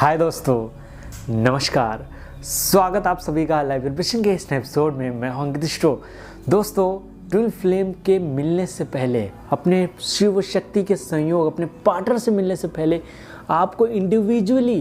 हाय दोस्तों, नमस्कार। स्वागत आप सभी का लाइव वाइब्रेशन के इस एपिसोड में। मैं हूं अंकित स्ट्रो। दोस्तों, ट्विन फ्लेम के मिलने से पहले, अपने शिव शक्ति के संयोग, अपने पार्टनर से मिलने से पहले आपको इंडिविजुअली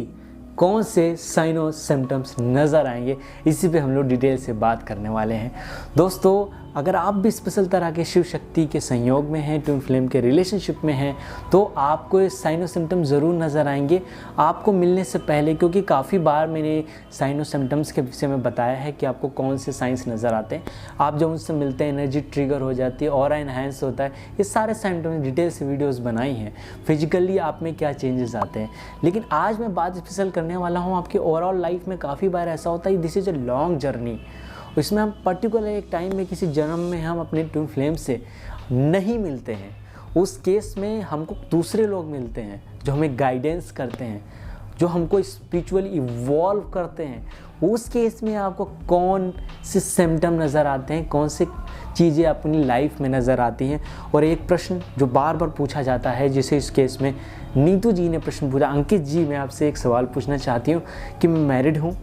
कौन से साइन और सिम्टम्स नज़र आएंगे, इसी पे हम लोग डिटेल से बात करने वाले हैं। दोस्तों, अगर आप भी स्पेशल तरह के शिव शक्ति के संयोग में हैं, ट्विन फ्लेम के रिलेशनशिप में हैं, तो आपको ये साइन और सिम्टम्स ज़रूर नज़र आएंगे आपको मिलने से पहले। क्योंकि काफ़ी बार मैंने साइन और सिम्टम्स के विषय में बताया है कि आपको कौन से साइंस नज़र आते हैं। आप जब उनसे मिलते हैं, एनर्जी ट्रिगर हो जाती है, ऑरा एनहांस होता है। ये सारे सिम्टम्स डिटेल से वीडियोज़ बनाई हैं, फिजिकली आप में क्या चेंजेस आते हैं। लेकिन आज मैं बात स्पेशल करने वाला हूँ आपकी ओवरऑल लाइफ में। काफ़ी बार ऐसा होता है, this is a long journey. इसमें हम पर्टिकुलर एक टाइम में, किसी जन्म में हम अपने ट्विन फ्लेम से नहीं मिलते हैं। उस केस में हमको दूसरे लोग मिलते हैं जो हमें गाइडेंस करते हैं, जो हमको स्पिरिचुअली इवॉल्व करते हैं। उस केस में आपको कौन से सिम्टम नज़र आते हैं, कौन से चीज़ें अपनी लाइफ में नज़र आती हैं। और एक प्रश्न जो बार बार पूछा जाता है, जिसे इस केस में नीतू जी ने प्रश्न पूछा, अंकित जी मैं आपसे एक सवाल पूछना चाहती हूँ कि मैं मैरिड हूँ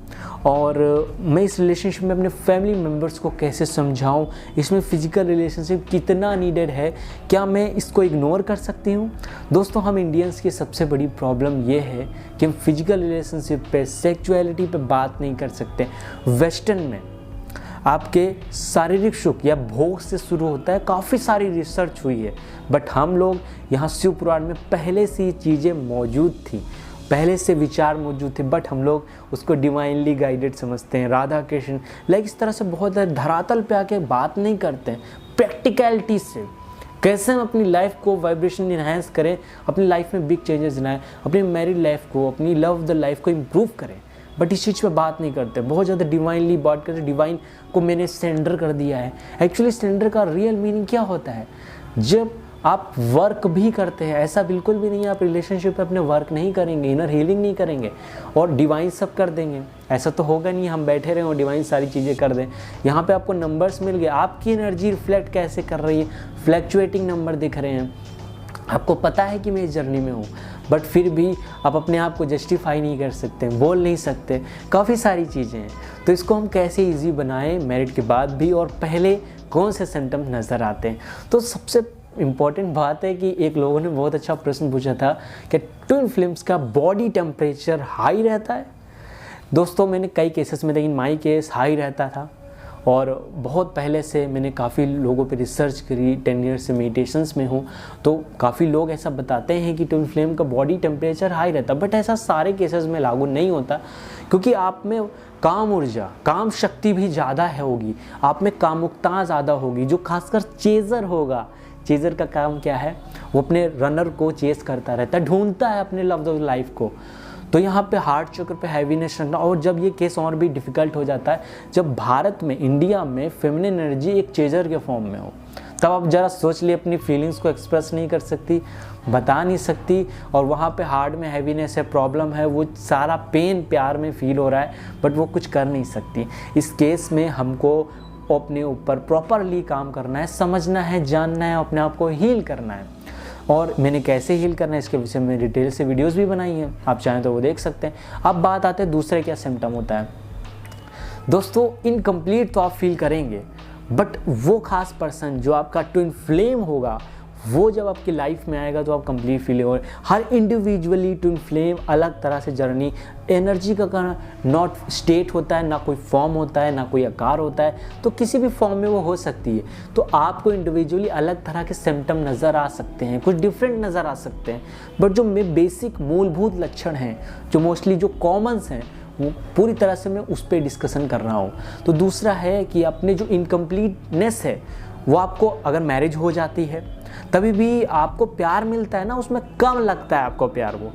और मैं इस रिलेशनशिप में अपने फैमिली मेम्बर्स को कैसे समझाऊँ, इसमें फ़िज़िकल रिलेशनशिप कितना नीडेड है, क्या मैं इसको इग्नोर कर सकती हूँ। दोस्तों, हम इंडियंस की सबसे बड़ी प्रॉब्लम ये है कि हम फिज़िकल रिलेशनशिप पे, सेक्सुअलिटी पे बात नहीं कर सकते। वेस्टर्न में आपके शारीरिक सुख या भोग से शुरू होता है। काफ़ी सारी रिसर्च हुई है, बट हम लोग यहाँ शिव पुराण में पहले से ये चीज़ें मौजूद थी, पहले से विचार मौजूद थे, बट हम लोग उसको डिवाइनली गाइडेड समझते हैं। राधा कृष्ण इस तरह से बहुत धरातल पे आके बात नहीं करते हैं प्रैक्टिकलिटी से। कैसे हम अपनी लाइफ को वाइब्रेशन इन्हांस करें, अपनी लाइफ में बिग चेंजेस लाएं, अपनी मैरिड लाइफ को, अपनी लव द लाइफ को इम्प्रूव करें। बट इस चीज़ पे बात नहीं करते, बहुत ज़्यादा डिवाइनली बात करते। डिवाइन को मैंने सेंडर कर दिया है। एक्चुअली सेंडर का रियल मीनिंग क्या होता है? जब आप वर्क भी करते हैं, ऐसा बिल्कुल भी नहीं है आप रिलेशनशिप पे अपने वर्क नहीं करेंगे, इनर हीलिंग नहीं करेंगे और डिवाइन सब कर देंगे। ऐसा तो होगा नहीं, हम बैठे रहें और डिवाइन सारी चीज़ें कर दें। यहाँ पे आपको नंबर्स मिल गए, आपकी एनर्जी रिफ्लेक्ट कैसे कर रही है, फ्लैक्चुएटिंग नंबर दिख रहे हैं। आपको पता है कि मैं इस जर्नी में हूँ, बट फिर भी आप अपने आप को जस्टिफाई नहीं कर सकते, बोल नहीं सकते, काफ़ी सारी चीज़ें हैं। तो इसको हम कैसे इजी बनाएं मैरिड के बाद भी, और पहले कौन से सिम्टम्स नज़र आते हैं। तो सबसे इम्पॉर्टेंट बात है कि एक लोगों ने बहुत अच्छा प्रश्न पूछा था कि ट्विन फ्लेम्स का बॉडी टेम्परेचर हाई रहता है। दोस्तों, मैंने कई केसेस में, लेकिन माई केस हाई रहता था और बहुत पहले से मैंने काफ़ी लोगों पे रिसर्च करी। 10 ईयर से मेडिटेशंस में हूँ, तो काफ़ी लोग ऐसा बताते हैं कि ट्विन फ्लेम का बॉडी टेम्परेचर हाई रहता, बट ऐसा सारे केसेस में लागू नहीं होता। क्योंकि आप में काम ऊर्जा, काम शक्ति भी ज़्यादा होगी, आप में कामुकता ज़्यादा होगी। जो खासकर चेज़र होगा, चेज़र का काम क्या है? वो अपने रनर को चेस करता रहता है, ढूंढता है अपने लव ऑफ लाइफ को। तो यहाँ पे हार्ट चक्र पे हैवीनेस रखना। और जब ये केस और भी डिफ़िकल्ट हो जाता है, जब भारत में, इंडिया में फेमिनिन एनर्जी एक चेज़र के फॉर्म में हो, तब आप ज़रा सोच लिए, अपनी फीलिंग्स को एक्सप्रेस नहीं कर सकती, बता नहीं सकती, और वहाँ पे हार्ट में हैवीनेस है, प्रॉब्लम है, वो सारा पेन प्यार में फील हो रहा है, बट वो कुछ कर नहीं सकती। इस केस में हमको अपने ऊपर प्रॉपरली काम करना है, समझना है, जानना है, अपने आप को हील करना है। और मैंने कैसे हील करना है इसके विषय में डिटेल से वीडियोस भी बनाई हैं, आप चाहें तो वो देख सकते हैं। अब बात आते हैं दूसरे क्या सिम्टम होता है। दोस्तों, इनकम्प्लीट तो आप फील करेंगे, बट वो खास पर्सन जो आपका ट्विन फ्लेम होगा, वो जब आपकी लाइफ में आएगा तो आप कंप्लीट फील होगा। हर इंडिविजुअली ट्विन फ्लेम अलग तरह से जर्नी, एनर्जी का नॉट स्टेट होता है, ना कोई फॉर्म होता है, ना कोई आकार होता है, तो किसी भी फॉर्म में वो हो सकती है। तो आपको इंडिविजुअली अलग तरह के सिम्टम नज़र आ सकते हैं, कुछ डिफरेंट नज़र आ सकते हैं, बट जो बेसिक मूलभूत लक्षण हैं, जो मोस्टली जो कॉमन्स हैं, वो पूरी तरह से मैं उस पर डिस्कशन कर रहा हूँ। तो दूसरा है कि अपने जो इनकम्प्लीटनेस है, वो आपको अगर मैरिज हो जाती है तभी भी आपको प्यार मिलता है ना, उसमें कम लगता है आपको प्यार, वो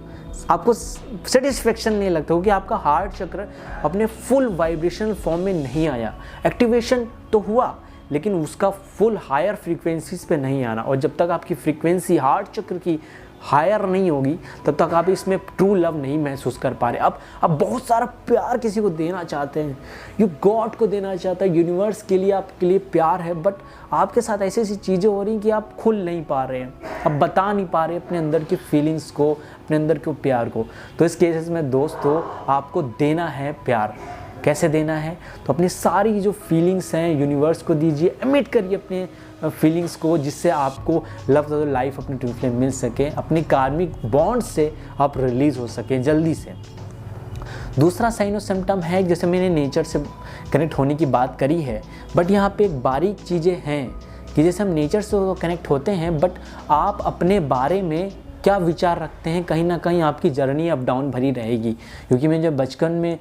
आपको सेटिस्फेक्शन नहीं लगता, क्योंकि आपका हार्ट चक्र अपने फुल वाइब्रेशनल फॉर्म में नहीं आया। एक्टिवेशन तो हुआ, लेकिन उसका फुल हायर फ्रीक्वेंसीज पे नहीं आना। और जब तक आपकी फ्रीक्वेंसी हार्ट चक्र की हायर नहीं होगी, तब तक आप इसमें ट्रू लव नहीं महसूस कर पा रहे। अब बहुत सारा प्यार किसी को देना चाहते हैं, यू गॉड को देना चाहता है, यूनिवर्स के लिए आपके लिए प्यार है, बट आपके साथ ऐसी ऐसी चीज़ें हो रही हैं कि आप खुल नहीं पा रहे हैं। अब बता नहीं पा रहे अपने अंदर की फीलिंग्स को, अपने अंदर के प्यार को। तो इस केसेस में दोस्तों आपको देना है प्यार। कैसे देना है? तो अपनी सारी जो फीलिंग्स हैं यूनिवर्स को दीजिए, एमिट करिए अपने फीलिंग्स को, जिससे आपको लव द लाइफ अपनी ट्विन फ्लेम मिल सके, अपनी कार्मिक बॉन्ड से आप रिलीज़ हो सके जल्दी से। दूसरा साइन और सिम्टम है, जैसे मैंने नेचर से कनेक्ट होने की बात करी है, बट यहाँ पे एक बारीक चीज़ें हैं कि जैसे हम नेचर से कनेक्ट होते हैं, बट आप अपने बारे में क्या विचार रखते हैं, कहीं ना कहीं आपकी जर्नी अप डाउन भरी रहेगी। क्योंकि मैं जब बचपन में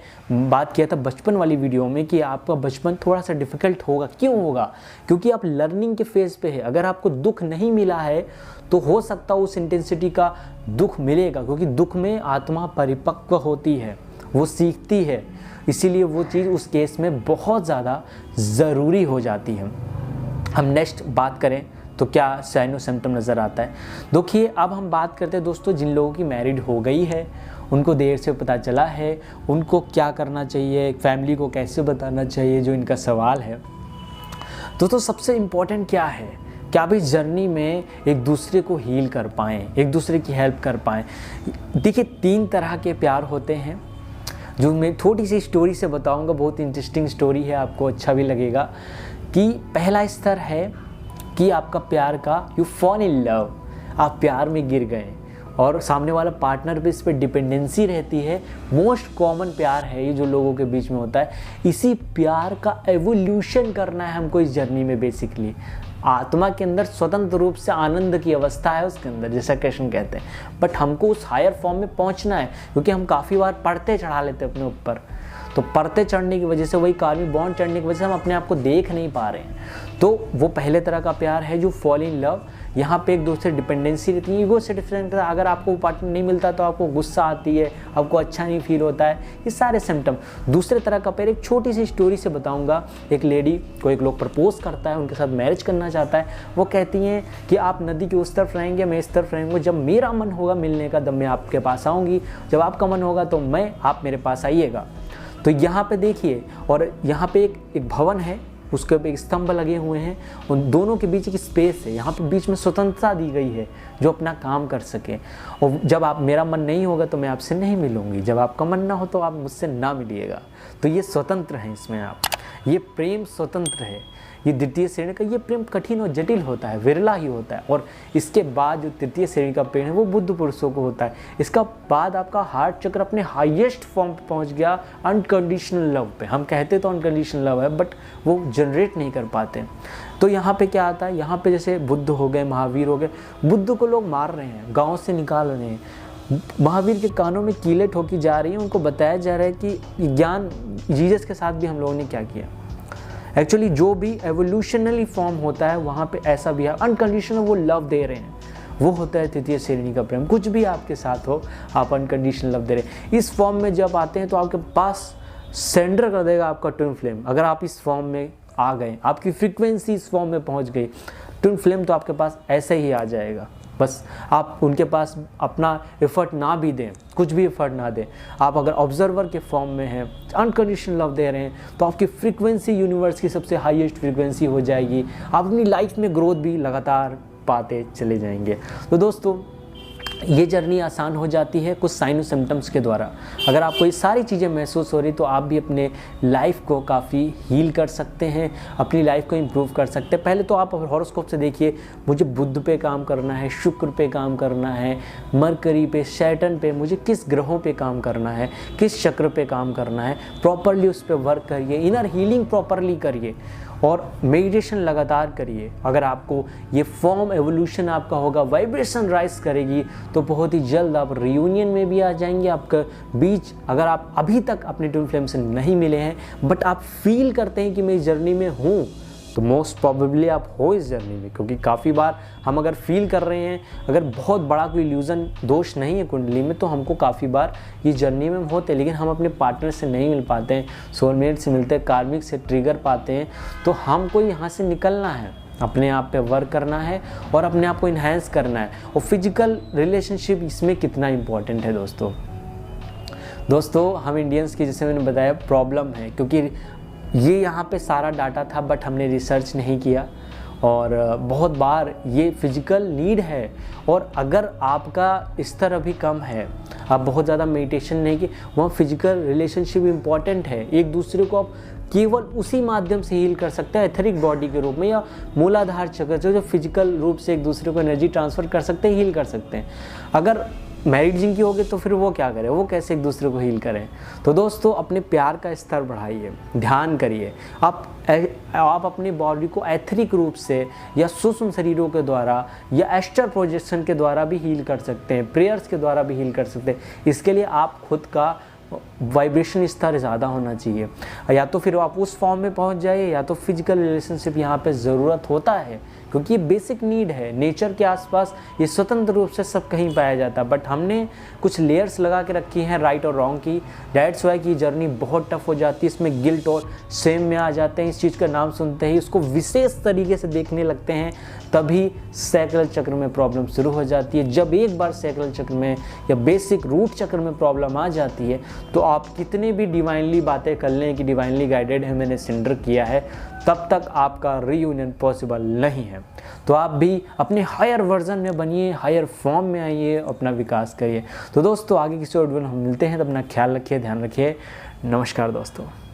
बात किया था, बचपन वाली वीडियो में, कि आपका बचपन थोड़ा सा डिफ़िकल्ट होगा। क्यों होगा? क्योंकि आप लर्निंग के फेज़ पे है। अगर आपको दुख नहीं मिला है तो हो सकता है उस इंटेंसिटी का दुख मिलेगा, क्योंकि दुख में आत्मा परिपक्व होती है, वो सीखती है, इसीलिए वो चीज़ उस केस में बहुत ज़्यादा ज़रूरी हो जाती है। हम नेक्स्ट बात करें तो क्या साइन और सिम्टम नज़र आता है। देखिए अब हम बात करते हैं दोस्तों जिन लोगों की मैरिड हो गई है, उनको देर से पता चला है, उनको क्या करना चाहिए, फैमिली को कैसे बताना चाहिए, जो इनका सवाल है। तो सबसे इम्पोर्टेंट क्या है कि आप इस जर्नी में एक दूसरे को हील कर पाएँ, एक दूसरे की हेल्प कर पाएँ। देखिए 3 तरह के प्यार होते हैं, जो मैं थोड़ी सी स्टोरी से बताऊंगा, बहुत इंटरेस्टिंग स्टोरी है, आपको अच्छा भी लगेगा। कि पहला स्तर है कि आपका प्यार का यू फॉल इन लव, आप प्यार में गिर गए और सामने वाला पार्टनर भी इस पर डिपेंडेंसी रहती है। मोस्ट कॉमन प्यार है ये जो लोगों के बीच में होता है। इसी प्यार का एवोल्यूशन करना है हमको इस जर्नी में। बेसिकली आत्मा के अंदर स्वतंत्र रूप से आनंद की अवस्था है उसके अंदर, जैसा कृष्ण कहते हैं, बट हमको उस हायर फॉर्म में पहुंचना है, क्योंकि हम काफ़ी बार पढ़ते चढ़ा लेते हैं अपने ऊपर। तो पढ़ते चढ़ने की वजह से, वही कार्मिक बॉन्ड चढ़ने की वजह से हम अपने आप को देख नहीं पा रहे हैं। तो वो पहले तरह का प्यार है जो फॉल इन लव। यहाँ पे एक दूसरे डिपेंडेंसी रहती है, ईगो से डिफरेंट है। अगर आपको पार्टनर नहीं मिलता तो आपको गुस्सा आती है, आपको अच्छा नहीं फील होता है, ये सारे सिम्टम। दूसरे तरह का प्यार, एक छोटी सी स्टोरी से बताऊंगा। एक लेडी को एक लोग प्रपोज करता है, उनके साथ मैरिज करना चाहता है। वो कहती हैं कि आप नदी के उस तरफ रहेंगे, मैं इस तरफ रहेंगे, जब मेरा मन होगा मिलने का तब मैं आपके पास आऊँगी, जब आपका मन होगा तो आप मेरे पास आइएगा। तो यहाँ पे देखिए, और यहाँ पे एक भवन है, उसके पे एक स्तंभ लगे हुए हैं, उन दोनों के बीच एक स्पेस है। यहाँ पे बीच में स्वतंत्रता दी गई है जो अपना काम कर सके। और जब आप मेरा मन नहीं होगा तो मैं आपसे नहीं मिलूंगी, जब आपका मन ना हो तो आप मुझसे ना मिलिएगा। तो ये स्वतंत्र है, इसमें आप, ये प्रेम स्वतंत्र है। ये द्वितीय श्रेणी का ये प्रेम कठिन और जटिल होता है, विरला ही होता है। और इसके बाद जो तृतीय श्रेणी का प्रेम है वो बुद्ध पुरुषों को होता है। इसका बाद आपका हार्ट चक्र अपने हाईएस्ट फॉर्म पे पहुंच गया, अनकंडीशनल लव पे। हम कहते तो अनकंडीशनल लव है, बट वो जनरेट नहीं कर पाते। तो यहाँ पे क्या आता है, यहाँ पे जैसे बुद्ध हो गए, महावीर हो गए, बुद्ध को लोग मार रहे हैं, गाँव से निकाल रहे हैं, महावीर के कानों में कीलें ठोकी जा रही है, उनको बताया जा रहा है कि ज्ञान, जीसस के साथ भी हम लोगों ने क्या किया। एक्चुअली जो भी एवोल्यूशनली फॉर्म होता है वहाँ पे ऐसा भी है, अनकंडीशनल वो लव दे रहे हैं, वो होता है तृतीय श्रेणी का प्रेम। कुछ भी आपके साथ हो, आप अनकंडीशनल लव दे रहे हैं। इस फॉर्म में जब आते हैं तो आपके पास सेंडर कर देगा आपका ट्विन फ्लेम। अगर आप इस फॉर्म में आ गए, आपकी फ्रीक्वेंसी इस फॉर्म में पहुँच गई, ट्विन फ्लेम तो आपके पास ऐसे ही आ जाएगा। बस आप उनके पास अपना एफर्ट ना भी दें, कुछ भी एफर्ट ना दें, आप अगर ऑब्जर्वर के फॉर्म में हैं, अनकंडीशनल लव दे रहे हैं, तो आपकी फ्रीक्वेंसी यूनिवर्स की सबसे हाईएस्ट फ्रीक्वेंसी हो जाएगी। आप अपनी लाइफ में ग्रोथ भी लगातार पाते चले जाएंगे। तो दोस्तों ये जर्नी आसान हो जाती है कुछ साइन और सिम्टम्स के द्वारा। अगर आपको ये सारी चीज़ें महसूस हो रही तो आप भी अपने लाइफ को काफ़ी हील कर सकते हैं, अपनी लाइफ को इम्प्रूव कर सकते हैं। पहले तो आप हॉरोस्कोप से देखिए, मुझे बुध पे काम करना है, शुक्र पे काम करना है, मरकरी पे, सैटर्न पे, मुझे किस ग्रहों पे काम करना है, किस चक्र पे काम करना है, प्रॉपरली उस पर वर्क करिए, इनर हीलिंग प्रॉपरली करिए और मेडिटेशन लगातार करिए। अगर आपको ये फॉर्म एवोल्यूशन आपका होगा, वाइब्रेशन राइज करेगी, तो बहुत ही जल्द आप रियूनियन में भी आ जाएंगे। आपके बीच अगर आप अभी तक अपने ट्विन फ्लेम से नहीं मिले हैं बट आप फील करते हैं कि मैं इस जर्नी में हूँ, तो मोस्ट प्रोबेबली आप हो इस जर्नी में। क्योंकि काफ़ी बार हम अगर फील कर रहे हैं, अगर बहुत बड़ा कोई इल्यूजन दोष नहीं है कुंडली में, तो हमको काफ़ी बार ये जर्नी में हम होते हैं, लेकिन हम अपने पार्टनर से नहीं मिल पाते हैं, सोलमेट से मिलते हैं, कार्मिक से ट्रिगर पाते हैं। तो हमको यहाँ से निकलना है, अपने आप पे वर्क करना है और अपने आप को इन्हांस करना है। और फिजिकल रिलेशनशिप इसमें कितना इम्पोर्टेंट है दोस्तों हम इंडियंस की, जैसे मैंने बताया, प्रॉब्लम है, क्योंकि ये यहाँ पे सारा डाटा था बट हमने रिसर्च नहीं किया और बहुत बार ये फिजिकल नीड है। और अगर आपका स्तर अभी कम है, आप बहुत ज़्यादा मेडिटेशन नहीं कि, वहाँ फिजिकल रिलेशनशिप इम्पॉर्टेंट है। एक दूसरे को आप केवल उसी माध्यम से हील कर सकते हैं, एथरिक बॉडी के रूप में या मूलाधार चक्र जो फिजिकल रूप से एक दूसरे को एनर्जी ट्रांसफ़र कर सकते हैं, हील कर सकते हैं। अगर मैरिड जिनकी होगी तो फिर वो क्या करें, वो कैसे एक दूसरे को हील करें। तो दोस्तों अपने प्यार का स्तर बढ़ाइए, ध्यान करिए। आप अपनी बॉडी को एथरिक रूप से या सूक्ष्म शरीरों के द्वारा या एस्ट्रल प्रोजेक्शन के द्वारा भी हील कर सकते हैं, प्रेयर्स के द्वारा भी हील कर सकते हैं। इसके लिए आप खुद का वाइब्रेशन स्तर ज़्यादा होना चाहिए। या तो फिर आप उस फॉर्म में पहुंच जाइए, या तो फिजिकल रिलेशनशिप यहाँ पे ज़रूरत होता है, क्योंकि ये बेसिक नीड है। नेचर के आसपास ये स्वतंत्र रूप से सब कहीं पाया जाता है, बट हमने कुछ लेयर्स लगा के रखी हैं राइट और रॉन्ग की। दैट्स वाई की जर्नी बहुत टफ हो जाती है। इसमें गिल्ट और सेम में आ जाते हैं। इस चीज़ का नाम सुनते ही उसको विशेष तरीके से देखने लगते हैं, तभी सैक्रल चक्र में प्रॉब्लम शुरू हो जाती है। जब एक बार सैक्रल चक्र में या बेसिक रूट चक्र में प्रॉब्लम आ जाती है, तो आप कितने भी डिवाइनली बातें कर लें कि डिवाइनली गाइडेड है, मैंने सिलेंडर किया है, तब तक आपका रीयूनियन पॉसिबल नहीं है। तो आप भी अपने हायर वर्जन में बनिए, हायर फॉर्म में आइए, अपना विकास करिए। तो दोस्तों आगे किसी और वीडियो में हम मिलते हैं, तब अपना ख्याल रखिए, ध्यान रखिए। नमस्कार दोस्तों।